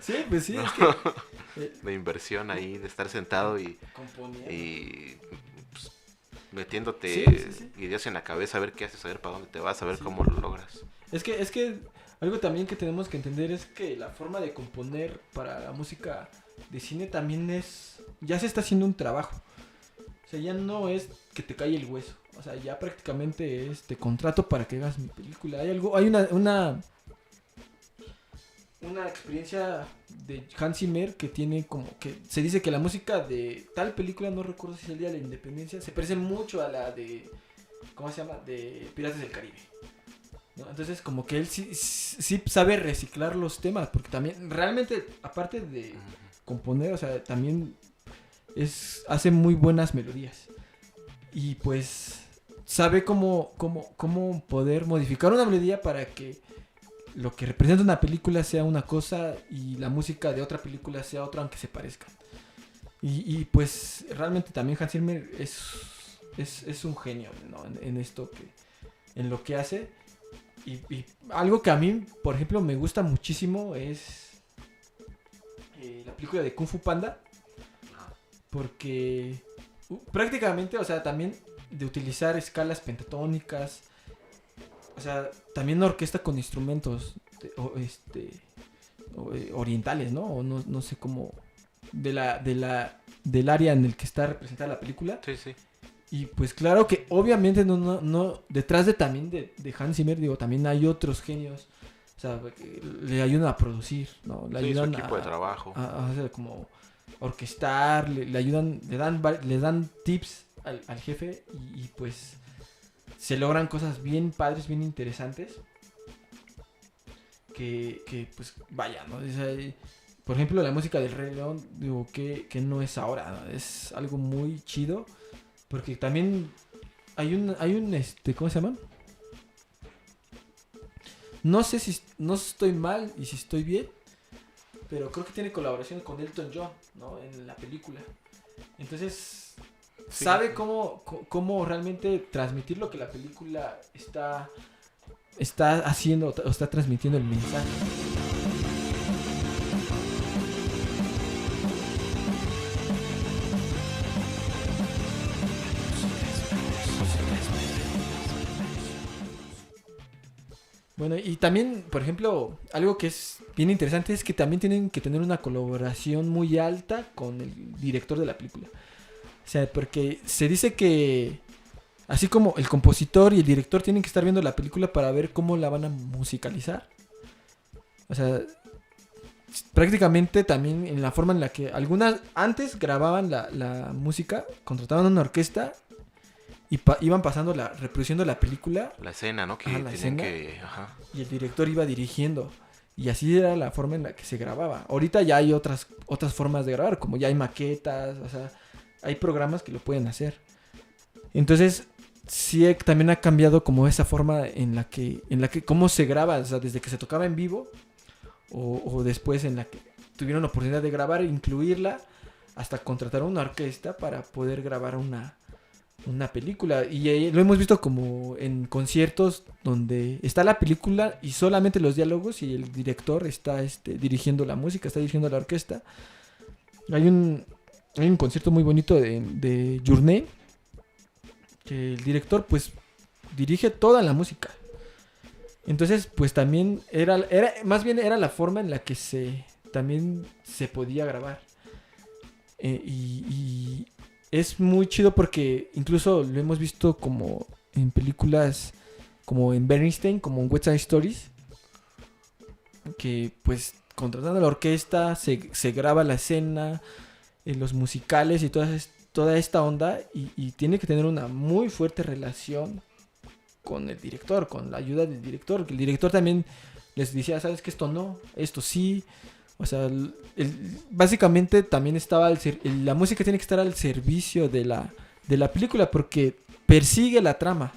S3: Sí, pues sí,
S2: ¿no?
S3: Es que...
S2: de inversión ahí, de estar sentado y pues, metiéndote ideas en la cabeza, a ver qué haces, a ver para dónde te vas, a ver cómo lo logras.
S3: Es que algo también que tenemos que entender es que la forma de componer para la música de cine también ya se está haciendo un trabajo. O sea, ya no es que te cae el hueso. O sea, ya prácticamente te contrato para que hagas mi película. Hay una experiencia de Hans Zimmer que tiene como que se dice que la música de tal película, no recuerdo si es el Día de la Independencia, se parece mucho a la de, ¿cómo se llama? De Piratas del Caribe, ¿no? Entonces como que él sí sabe reciclar los temas, porque también realmente aparte de componer, o sea, también hace muy buenas melodías y pues sabe cómo poder modificar una melodía para que lo que representa una película sea una cosa y la música de otra película sea otra, aunque se parezcan. Y pues realmente también Hans Zimmer es un genio, ¿no? en esto en lo que hace. Y algo que a mí, por ejemplo, me gusta muchísimo es la película de Kung Fu Panda. Porque prácticamente, o sea, también de utilizar escalas pentatónicas, o sea, también orquesta con instrumentos, orientales, ¿no? O no sé cómo, del área en el que está representada la película.
S2: Sí, sí.
S3: Y pues claro que obviamente no detrás también de Hans Zimmer, digo, también hay otros genios, o sea, que le ayudan a producir, ¿no? Le
S2: Sí, su
S3: ayudan
S2: equipo de trabajo.
S3: o sea, como orquestar, le ayudan, le dan tips al jefe y pues se logran cosas bien padres, bien interesantes. Que pues vaya, ¿no? O sea, por ejemplo, la música del Rey León, digo, que no es ahora, ¿no? Es algo muy chido. Porque también hay un ¿cómo se llaman? No sé si no estoy mal y si estoy bien, pero creo que tiene colaboración con Elton John, ¿no? En la película. Entonces,
S2: Sí.
S3: sabe cómo realmente transmitir lo que la película está haciendo o está transmitiendo el mensaje. Bueno, y también, por ejemplo, algo que es bien interesante es que también tienen que tener una colaboración muy alta con el director de la película. O sea, porque se dice que así como el compositor y el director tienen que estar viendo la película para ver cómo la van a musicalizar. O sea, prácticamente también en la forma en la que algunas antes grababan la música, contrataban una orquesta y iban pasando reproduciendo la película.
S2: La escena, ¿no? Que
S3: la
S2: tienen
S3: escena.
S2: que... Ajá.
S3: Y el director iba dirigiendo. Y así era la forma en la que se grababa. Ahorita ya hay otras formas de grabar, como ya hay maquetas, o sea, hay programas que lo pueden hacer. Entonces, sí también ha cambiado como esa forma en la que cómo se graba, o sea, desde que se tocaba en vivo o después en la que tuvieron la oportunidad de grabar, incluirla, hasta contratar una orquesta para poder grabar una película. Y lo hemos visto como en conciertos donde está la película y solamente los diálogos y el director está dirigiendo la música, está dirigiendo la orquesta. Hay un concierto muy bonito de Journey, que el director pues dirige toda la música. Entonces pues también era más bien era la forma en la que también se podía grabar. Y es muy chido porque incluso lo hemos visto como en películas como en Bernstein, como en West Side Stories, que pues contratando a la orquesta se graba la escena, los musicales y toda esta onda y tiene que tener una muy fuerte relación con el director, con la ayuda del director, que el director también les decía, ¿sabes qué? Esto no, esto sí. O sea, básicamente también estaba la música tiene que estar al servicio de la película porque persigue la trama.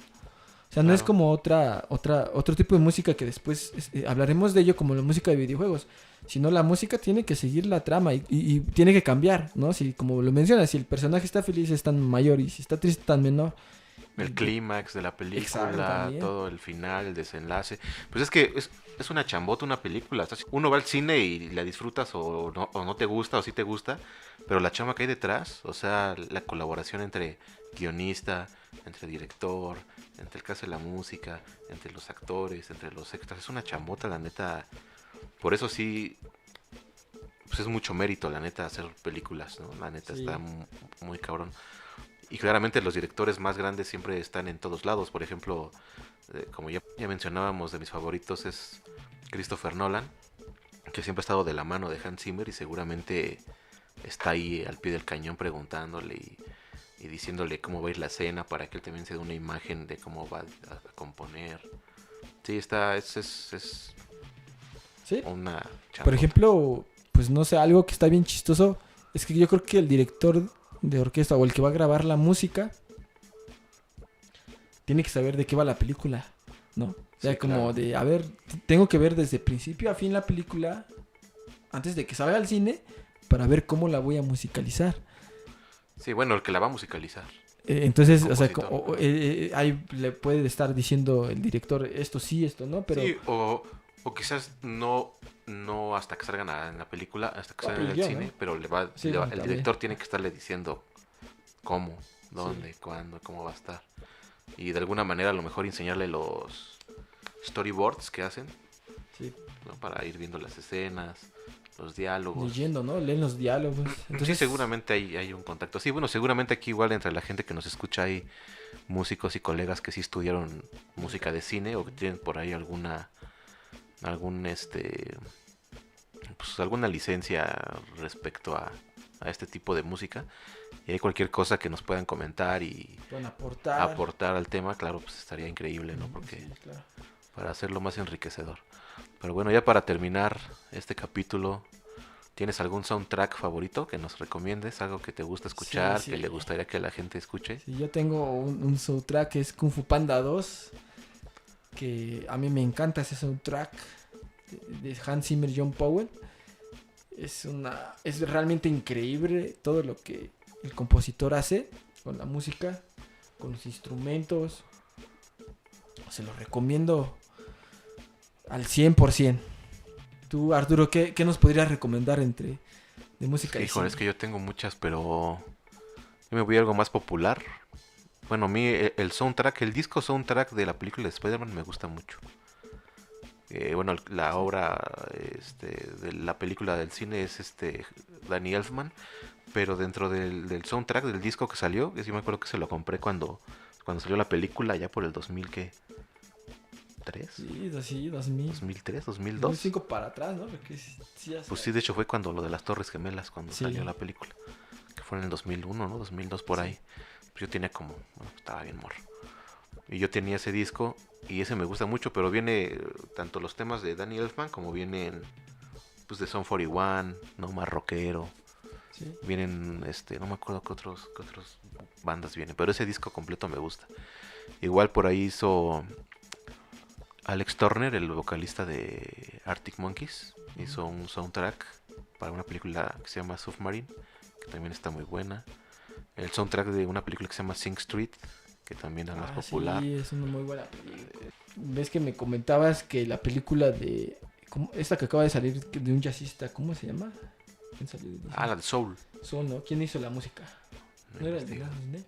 S3: O sea, no es como otro tipo de música que después hablaremos de ello como la música de videojuegos. Sino la música tiene que seguir la trama y tiene que cambiar, ¿no? Si, como lo mencionas, si el personaje está feliz es tan mayor y si está triste tan menor.
S2: El clímax de la película,
S3: Exacto,
S2: todo el final, el desenlace. Pues es que es una chambota una película. Uno va al cine y la disfrutas o no te gusta o sí te gusta, pero la chamba que hay detrás, o sea, la colaboración entre guionista, entre director, entre el caso de la música, entre los actores, entre los extras, es una chambota, la neta. Por eso sí, pues es mucho mérito, la neta, hacer películas, ¿no? La neta sí. Está muy cabrón. Y claramente los directores más grandes siempre están en todos lados. Por ejemplo, como ya mencionábamos, de mis favoritos es Christopher Nolan, que siempre ha estado de la mano de Hans Zimmer y seguramente está ahí al pie del cañón preguntándole y diciéndole cómo va a ir la escena para que él también se dé una imagen de cómo va a componer. Sí, es
S3: ¿sí?
S2: Una chambota.
S3: Por ejemplo, pues no sé, algo que está bien chistoso es que yo creo que el director de orquesta o el que va a grabar la música tiene que saber de qué va la película, ¿no? O sea, sí, como claro. De, a ver, tengo que ver desde principio a fin la película antes de que salga al cine para ver cómo la voy a musicalizar.
S2: Sí, bueno, el que la va a musicalizar.
S3: Entonces, o sea, ahí le puede estar diciendo el director esto sí, esto no, pero...
S2: Sí, o quizás no hasta que salgan en la película, hasta que salgan en el cine, ¿no? Pero el director tiene que estarle diciendo cómo, dónde, cuándo, cómo va a estar. Y de alguna manera a lo mejor enseñarle los storyboards que hacen
S3: Sí.
S2: ¿no? Para ir viendo las escenas, los diálogos.
S3: Leyendo, ¿no? Leen los diálogos. Entonces,
S2: Sí, seguramente hay un contacto. Sí, bueno, seguramente aquí igual entre la gente que nos escucha hay músicos y colegas que sí estudiaron música de cine o que tienen por ahí alguna licencia respecto a este tipo de música. Y hay cualquier cosa que nos puedan comentar y
S3: pueden aportar.
S2: aportar al tema, claro, pues estaría increíble, ¿no? Porque
S3: Sí, claro.
S2: para hacerlo más enriquecedor. Pero bueno, ya para terminar este capítulo, ¿tienes algún soundtrack favorito que nos recomiendes? ¿Algo que te gusta escuchar,
S3: Sí.
S2: que le gustaría que la gente escuche?
S3: Sí, yo tengo un soundtrack que es Kung Fu Panda 2, que a mí me encanta ese soundtrack de Hans Zimmer, John Powell. Es realmente increíble todo lo que el compositor hace con la música, con los instrumentos. Se lo recomiendo al 100%. Tú, Arturo, ¿qué nos podrías recomendar de música y
S2: Híjole,
S3: cine?
S2: es que yo tengo muchas, pero yo me voy a algo más popular. Bueno, a mí el disco soundtrack de la película de Spider-Man me gusta mucho. Bueno, la obra de la película del cine es Danny Elfman, pero dentro del soundtrack del disco que salió, que sí me acuerdo que se lo compré cuando salió la película, ya por el 2000, ¿qué? ¿3?
S3: Sí, 2000.
S2: ¿2003? ¿2002?
S3: 2005 para atrás, ¿no? Porque sí,
S2: Pues sí, de hecho fue cuando lo de las Torres Gemelas, cuando
S3: Sí.
S2: salió la película, que fue en el 2001, ¿no? 2002 por
S3: Sí.
S2: ahí. Pues yo tenía estaba bien morro. Y yo tenía ese disco y ese me gusta mucho, pero viene tanto los temas de Danny Elfman como vienen pues de Son 41, no, más rockero.
S3: Sí.
S2: Vienen no me acuerdo qué otros bandas vienen, pero ese disco completo me gusta. Igual por ahí hizo Alex Turner, el vocalista de Arctic Monkeys, hizo un soundtrack para una película que se llama Submarine, que también está muy buena. El soundtrack de una película que se llama Sing Street, que también es más popular.
S3: Sí, es una muy buena película. Ves que me comentabas que la película esta que acaba de salir de un jazzista, ¿cómo se llama? ¿Quién salió de Disney?
S2: La de Soul.
S3: Soul, ¿no? ¿Quién hizo la música? ¿No era el de
S2: investigo.
S3: Disney?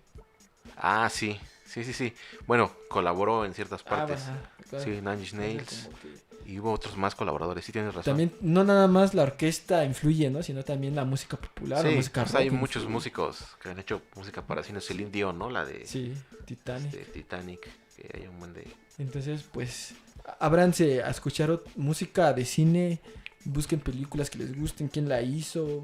S2: Sí. Bueno, colaboró en ciertas partes.
S3: Claro.
S2: Sí, Nine Inch Nails.
S3: Como que
S2: Y hubo otros más colaboradores, sí tienes razón.
S3: también, no nada más la orquesta influye, ¿no? Sino también la música popular,
S2: Sí,
S3: la música
S2: pues
S3: rock
S2: hay muchos
S3: influye.
S2: músicos que han hecho música para cine. Celine Dion, ¿no? La de
S3: Sí, Titanic.
S2: Titanic, que hay un buen de...
S3: Entonces, pues, ábranse a escuchar música de cine, busquen películas que les gusten, quién la hizo,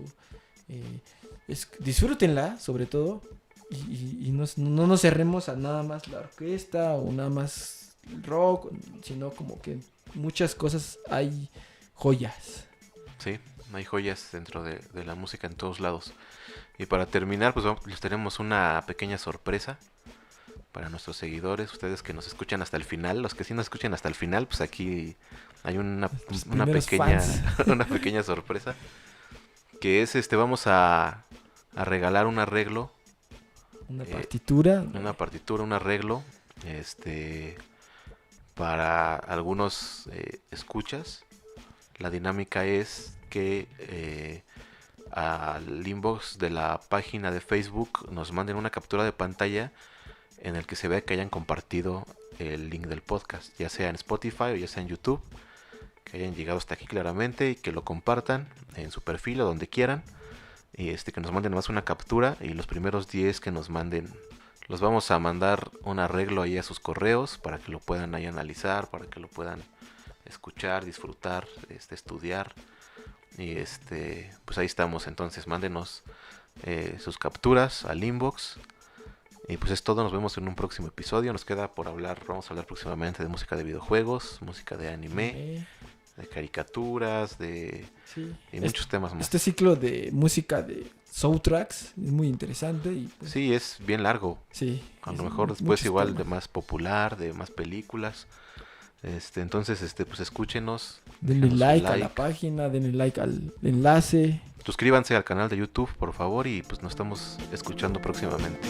S3: disfrútenla, sobre todo, y no nos cerremos a nada más la orquesta o nada más el rock, sino como que muchas cosas hay joyas.
S2: Sí, hay joyas dentro de la música en todos lados. Y para terminar, pues les tenemos una pequeña sorpresa para nuestros seguidores, ustedes que nos escuchan hasta el final. Los que sí nos escuchan hasta el final, pues aquí hay una
S3: primeros
S2: pequeña
S3: fans.
S2: una pequeña sorpresa, que es vamos a regalar un arreglo,
S3: Una partitura.
S2: una partitura, un arreglo para algunos escuchas. La dinámica es que al inbox de la página de Facebook nos manden una captura de pantalla en el que se vea que hayan compartido el link del podcast, ya sea en Spotify o ya sea en YouTube, que hayan llegado hasta aquí claramente y que lo compartan en su perfil o donde quieran, y que nos manden más una captura, y los primeros 10 que nos manden los vamos a mandar un arreglo ahí a sus correos para que lo puedan ahí analizar, para que lo puedan escuchar, disfrutar, estudiar. Y pues ahí estamos. Entonces mándenos sus capturas al inbox. Y pues es todo, nos vemos en un próximo episodio. Nos queda por hablar, vamos a hablar próximamente de música de videojuegos, música de anime, de caricaturas,
S3: Sí.
S2: y muchos temas más.
S3: Este ciclo de música de soundtracks es muy interesante y pues,
S2: Sí, es bien largo.
S3: sí,
S2: A lo
S3: es
S2: mejor después
S3: muchos
S2: igual
S3: temas.
S2: de más popular, de más películas. Entonces, pues escúchenos.
S3: Denle
S2: déjenos su
S3: like a la página, denle like al enlace.
S2: Suscríbanse al canal de YouTube, por favor, y pues nos estamos escuchando próximamente.